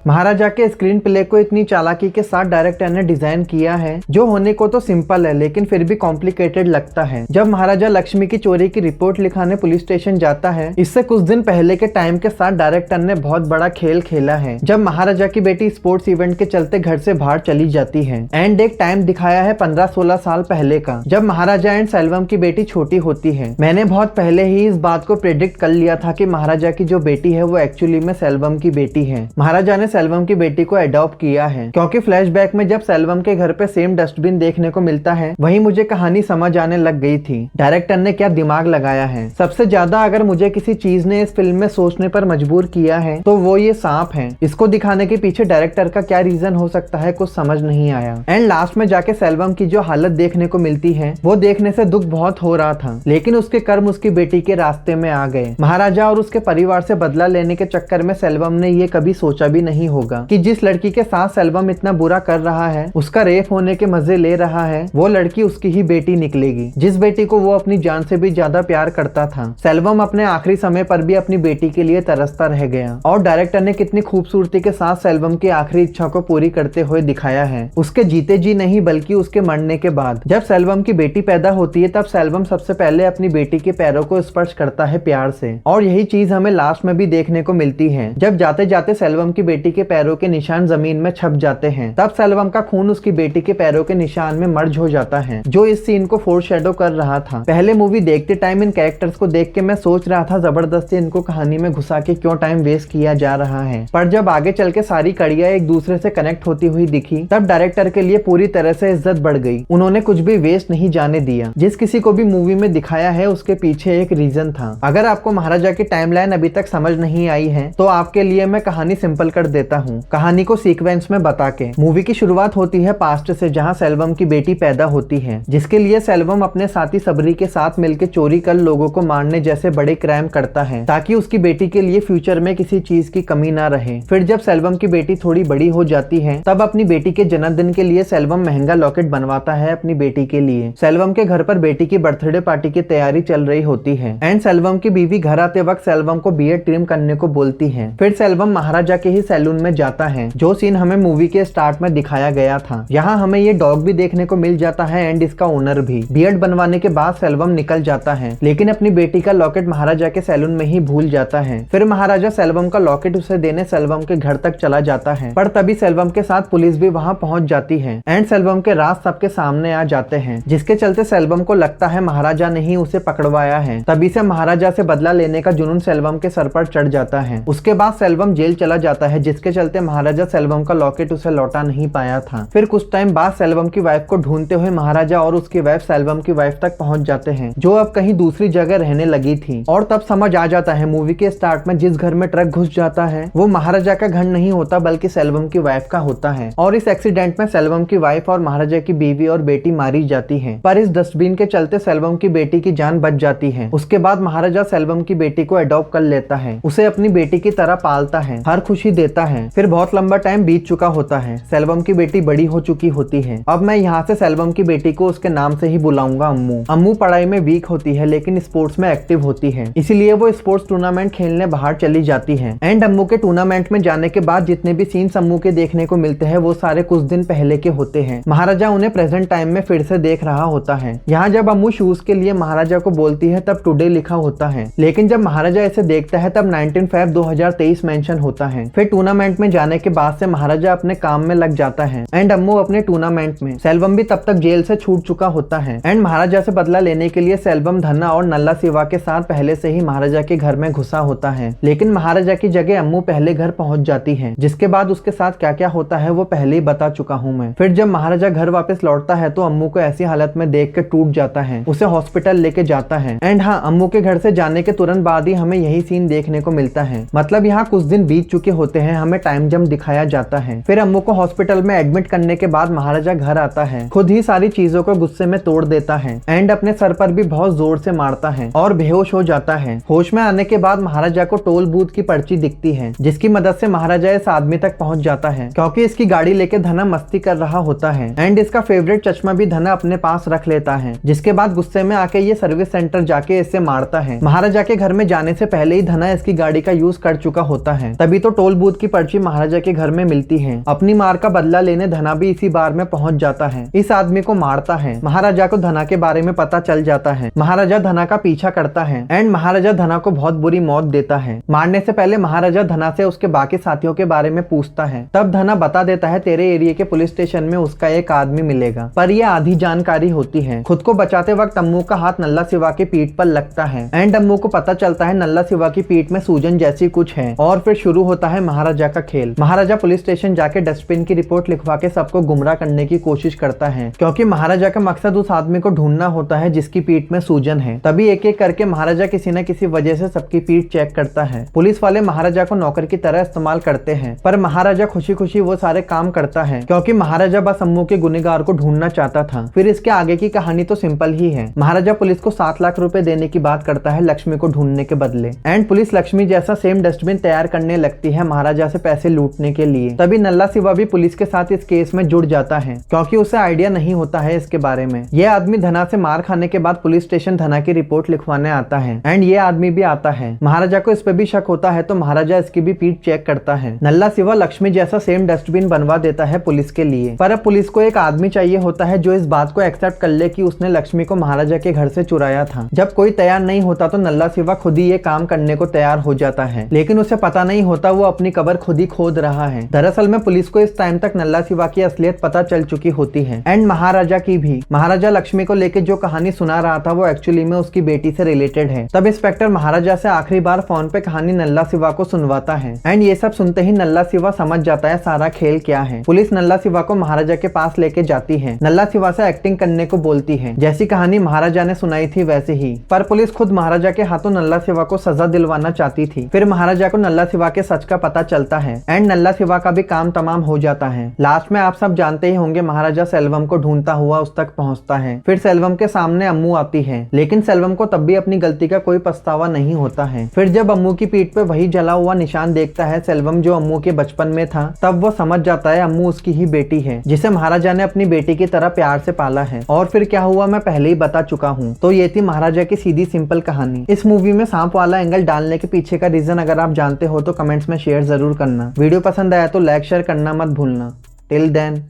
महाराजा के screen play को इतनी चालाकी के साथ डायरेक्टर ने डिजाइन किया है जो होने को तो सिंपल है लेकिन फिर भी कॉम्प्लिकेटेड लगता है। जब महाराजा लक्ष्मी की चोरी की रिपोर्ट लिखाने पुलिस स्टेशन जाता है, इससे कुछ दिन पहले के टाइम के साथ डायरेक्टर ने बहुत बड़ा खेल खेला है। जब महाराजा की बेटी स्पोर्ट्स इवेंट के चलते घर से बाहर चली जाती है एंड एक टाइम दिखाया है 15-16 साल पहले का, जब महाराजा एंड सेल्वम की बेटी छोटी होती है। मैंने बहुत पहले ही इस बात को प्रेडिक्ट कर लिया था कि महाराजा की जो बेटी है वो एक्चुअली में सेल्वम की बेटी है। महाराजा ने सेल्वम की बेटी को अडॉप्ट किया है क्योंकि फ्लैशबैक में जब सेल्वम के घर पे सेम डस्टबिन देखने को मिलता है वही मुझे कहानी समझ आने लग गई थी। डायरेक्टर ने क्या दिमाग लगाया है। सबसे ज्यादा अगर मुझे किसी चीज ने इस फिल्म में सोचने पर मजबूर किया है तो वो ये सांप है। इसको दिखाने के पीछे डायरेक्टर का क्या रीजन हो सकता है कुछ समझ नहीं आया। एंड लास्ट में जाके सेल्वम की जो हालत देखने को मिलती है वो देखने से दुख बहुत हो रहा था, लेकिन उसके कर्म उसकी बेटी के रास्ते में आ गए। महाराजा और उसके परिवार से बदला लेने के चक्कर में सेल्वम ने ये कभी सोचा भी नहीं होगा कि जिस लड़की के साथ सेल्वम इतना बुरा कर रहा है, उसका रेप होने के मजे ले रहा है, वो लड़की उसकी ही बेटी निकलेगी, जिस बेटी को वो अपनी जान से भी ज्यादा प्यार करता था। सेल्वम अपने आखिरी समय पर भी अपनी बेटी के लिए तरसता रह गया और डायरेक्टर ने कितनी खूबसूरती के साथ सेल्वम की आखिरी इच्छा को पूरी करते हुए दिखाया है। उसके जीते जी नहीं बल्कि उसके मरने के बाद जब सेल्वम की बेटी पैदा होती है तब सेल्वम सबसे पहले अपनी बेटी के पैरों को स्पर्श करता है प्यार से, और यही चीज हमें लास्ट में भी देखने को मिलती है। जब जाते जाते सेल्वम की बेटी के पैरों के निशान जमीन में छप जाते हैं तब सेल्वम का खून उसकी बेटी के पैरों के निशान में मर्ज हो जाता है, जो इस सीन को फोरशैडो कर रहा था। पहले मूवी देखते टाइम इन कैरेक्टर्स को देख के मैं सोच रहा था जबरदस्ती इनको कहानी में घुसा के क्यों टाइम वेस्ट किया जा रहा है, पर जब आगे चल के सारी कड़ियां एक दूसरे से कनेक्ट होती हुई दिखी तब डायरेक्टर के लिए पूरी तरह से इज्जत बढ़ गई। उन्होंने कुछ भी वेस्ट नहीं जाने दिया। जिस किसी को भी मूवी में दिखाया है उसके पीछे एक रीजन था। अगर आपको महाराजा की टाइमलाइन अभी तक समझ नहीं आई है तो आपके लिए मैं कहानी सिंपल कर देता हूँ, कहानी को सीक्वेंस में बता के। मूवी की शुरुआत होती है पास्ट से, जहाँ सेल्वम की बेटी पैदा होती है, जिसके लिए सेल्वम अपने साथी सबरी के साथ मिलकर चोरी कर लोगों को मारने जैसे बड़े क्राइम करता है ताकि उसकी बेटी के लिए फ्यूचर में किसी चीज की कमी ना रहे। फिर जब सेल्वम की बेटी थोड़ी बड़ी हो जाती है तब अपनी बेटी के जन्मदिन के लिए सेल्वम महंगा लॉकेट बनवाता है अपनी बेटी के लिए। सेल्वम के घर पर बेटी की बर्थडे पार्टी की तैयारी चल रही होती है एंड सेल्वम की बीवी घर आते वक्त सेल्वम को बियर्ड ट्रिम करने को बोलती है। फिर सेल्वम महाराजा के ही सैलून में जाता है, जो सीन हमें मूवी के स्टार्ट में दिखाया गया था। यहाँ हमें ये डॉग भी देखने को मिल जाता है एंड इसका ओनर भी। बियर्ड बनवाने के बाद सेल्वम निकल जाता है लेकिन अपनी बेटी का लॉकेट महाराजा के सैलून में ही भूल जाता है। फिर महाराजा सेल्वम का लॉकेट उसे देने सेल्वम के घर तक चला जाता है, पर तभी सेल्वम के साथ पुलिस भी वहाँ पहुँच जाती है एंड सेल्वम के राज सबके सामने आ जाते हैं, जिसके चलते सेल्वम को लगता है महाराजा ने ही उसे पकड़वाया है। तभी से महाराजा से बदला लेने का जुनून सेल्वम के सर पर चढ़ जाता है। उसके बाद सेल्वम जेल चला जाता है, जिसके चलते महाराजा सेल्वम का लॉकेट उसे लौटा नहीं पाया था। फिर कुछ टाइम बाद सेल्वम की वाइफ को ढूंढते हुए महाराजा और उसकी वाइफ सेल्वम की वाइफ तक पहुंच जाते हैं, जो अब कहीं दूसरी जगह रहने लगी थी। और तब समझ आ जाता है मूवी के स्टार्ट में जिस घर में ट्रक घुस जाता है वो महाराजा का घर नहीं होता बल्कि सेल्वम की वाइफ का होता है, और इस एक्सीडेंट में सेल्वम की वाइफ और महाराजा की बीवी और बेटी मारी जाती है। पर इस डस्टबिन के चलते सेल्वम की बेटी की जान बच जाती है। उसके बाद महाराजा सेल्वम की बेटी को अडॉप्ट कर लेता है, उसे अपनी बेटी की तरह पालता है, हर खुशी देता है। फिर बहुत लंबा टाइम बीत चुका होता है, सेल्वम की बेटी बड़ी हो चुकी होती है। अब मैं यहाँ से सेल्वम की बेटी को उसके नाम से ही बुलाऊंगा अम्मू। अम्मू पढ़ाई में वीक होती है लेकिन स्पोर्ट्स में एक्टिव होती है, इसीलिए वो स्पोर्ट्स टूर्नामेंट खेलने बाहर चली जाती है। एंड अम्मू के टूर्नामेंट में जाने के बाद जितने भी सीन्स अम्मू के देखने को मिलते हैं वो सारे कुछ दिन पहले के होते हैं। महाराजा उन्हें प्रेजेंट टाइम में फिर से देख रहा होता है। यहाँ जब अम्मू शूज के लिए महाराजा को बोलती है तब टुडे लिखा होता है, लेकिन जब महाराजा इसे देखता है तब 19 फरवरी 2023 मेंशन होता है। फिर टूर्नामेंट में जाने के बाद से महाराजा अपने काम में लग जाता है एंड अम्मू अपने टूर्नामेंट में। सेल्वम भी तब तक जेल से छूट चुका होता है एंड महाराजा से बदला लेने के लिए सेल्वम धन्ना और नल्ला सिवा के साथ पहले से ही महाराजा के घर में घुसा होता है, लेकिन महाराजा की जगह अम्मू पहले घर पहुंच जाती है, जिसके बाद उसके साथ क्या क्या होता है वो पहले ही बता चुका हूँ मैं। फिर जब महाराजा घर वापस लौटता है तो अम्मू को ऐसी हालत में देख के टूट जाता है, उसे हॉस्पिटल लेके जाता है। एंड हाँ, अम्मू के घर से जाने के तुरंत बाद ही हमें यही सीन देखने को मिलता है, मतलब यहाँ कुछ दिन बीत चुके होते हैं, हमें टाइम जंप दिखाया जाता है। फिर अम्मू को हॉस्पिटल में एडमिट करने के बाद महाराजा घर आता है, खुद ही सारी चीजों को गुस्से में तोड़ देता है एंड अपने सर पर भी बहुत जोर से मारता है और बेहोश हो जाता है। होश में आने के बाद महाराजा को टोल बूथ की पर्ची दिखती है, जिसकी मदद से महाराजा इस आदमी तक पहुंच जाता है, क्योंकि इसकी गाड़ी लेके धना मस्ती कर रहा होता है एंड इसका फेवरेट चश्मा भी धना अपने पास रख लेता है। जिसके बाद गुस्से में आके ये सर्विस सेंटर जाके इसे मारता है। महाराजा के घर में जाने से पहले ही धना इसकी गाड़ी का यूज कर चुका होता है, तभी तो टोल बूथ की पर्ची महाराजा के घर में मिलती है। अपनी मार का बदला लेने धना भी इसी बार में पहुंच जाता है। इस आदमी को मारता है। महाराजा को धना के बारे में पता चल जाता है। महाराजा धना का पीछा करता है एंड महाराजा धना को बहुत बुरी मौत देता है। मारने से पहले महाराजा धना से उसके बाकी साथियों के बारे में पूछता है। तब धना बता देता है तेरे एरिया के पुलिस स्टेशन में उसका एक आदमी मिलेगा, पर यह आधी जानकारी होती है। खुद को बचाते वक्त अम्मू का हाथ नल्ला सिवा की पीठ पर लगता है एंड अम्मू को पता चलता है नल्ला सिवा की पीठ में सूजन जैसी कुछ है और फिर शुरू होता है महाराजा का खेल। महाराजा पुलिस स्टेशन जाके डस्टबिन की रिपोर्ट लिखवा के सबको गुमराह करने की कोशिश करता है, क्योंकि महाराजा का मकसद उस आदमी को ढूंढना होता है जिसकी पीठ में सूजन है। तभी एक एक करके महाराजा किसी न किसी वजह से सबकी पीठ चेक करता है। पुलिस वाले महाराजा को नौकर की तरह इस्तेमाल करते हैं, पर महाराजा खुशी खुशी वो सारे काम करता है, क्योंकि महाराजा बस अम्मू के गुनहगार को ढूंढना चाहता था। फिर इसके आगे की कहानी तो सिंपल ही है। महाराजा पुलिस को 7 लाख रुपए देने की बात करता है लक्ष्मी को ढूंढने के बदले एंड पुलिस लक्ष्मी जैसा सेम डस्टबिन तैयार करने लगती है महाराजा से पैसे लूटने के लिए। तभी नल्ला सिवा भी पुलिस के साथ इस केस में जुड़ जाता है, क्योंकि उसे आइडिया नहीं होता है इसके बारे में। यह आदमी धना से मार खाने के बाद पुलिस स्टेशन धना की रिपोर्ट लिखवाने आता है एंड ये आदमी भी आता है। महाराजा को इस पे भी शक होता है तो महाराजा इसकी भी पीठ चेक करता है। नल्ला सिवा लक्ष्मी जैसा सेम डस्टबिन बनवा देता है पुलिस के लिए, पर अब पुलिस को एक आदमी चाहिए होता है जो इस बात को एक्सेप्ट कर ले कि उसने लक्ष्मी को महाराजा के घर से चुराया था। जब कोई तैयार नहीं होता तो नल्ला सिवा खुद ही ये काम करने को तैयार हो जाता है, लेकिन उसे पता नहीं होता वो अपनी कब्र खुद ही खोद रहा है। दरअसल में पुलिस को इस टाइम तक नल्ला सिवा की असलियत पता चल चुकी होती है एंड महाराजा की भी। महाराजा लक्ष्मी को लेकर जो कहानी सुना रहा था वो एक्चुअली में उसकी बेटी से रिलेटेड है। तब इंस्पेक्टर महाराजा से आखिरी बार फोन पे कहानी नल्ला सिवा को सुनवाता है एंड ये सब सुनते ही नल्ला सिवा समझ जाता है सारा खेल क्या है। पुलिस नल्ला सिवा को महाराजा के पास लेके जाती है। नल्ला सिवा से एक्टिंग करने को बोलती है, जैसी कहानी महाराजा ने सुनाई थी वैसे ही, पर पुलिस खुद महाराजा के हाथों नल्ला सिवा को सजा दिलवाना चाहती थी। फिर महाराजा को नल्ला सिवा के सच का पता चलता है एंड नल्ला सिवा का भी काम तमाम हो जाता है। लास्ट में आप सब जानते ही होंगे महाराजा सेल्वम को ढूंढता हुआ उस तक पहुंचता है। फिर सेल्वम के सामने अम्मू आती है, लेकिन सेल्वम को तब भी अपनी गलती का कोई पछतावा नहीं होता है। फिर जब अम्मू की पीठ पे वही जला हुआ निशान देखता है सेल्वम जो अम्मू के बचपन में था, तब वो समझ जाता है अम्मू उसकी ही बेटी है जिसे महाराजा ने अपनी बेटी की तरह प्यार से पाला है। और फिर क्या हुआ मैं पहले ही बता चुका हूँ। तो ये थी महाराजा की सीधी सिंपल कहानी। इस मूवी में सांप वाला एंगल डालने के पीछे का रीजन अगर आप जानते हो तो कमेंट्स में शेयर जरूर करना। वीडियो पसंद आया तो लाइक शेयर करना मत भूलना। Till then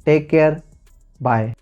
take care, bye.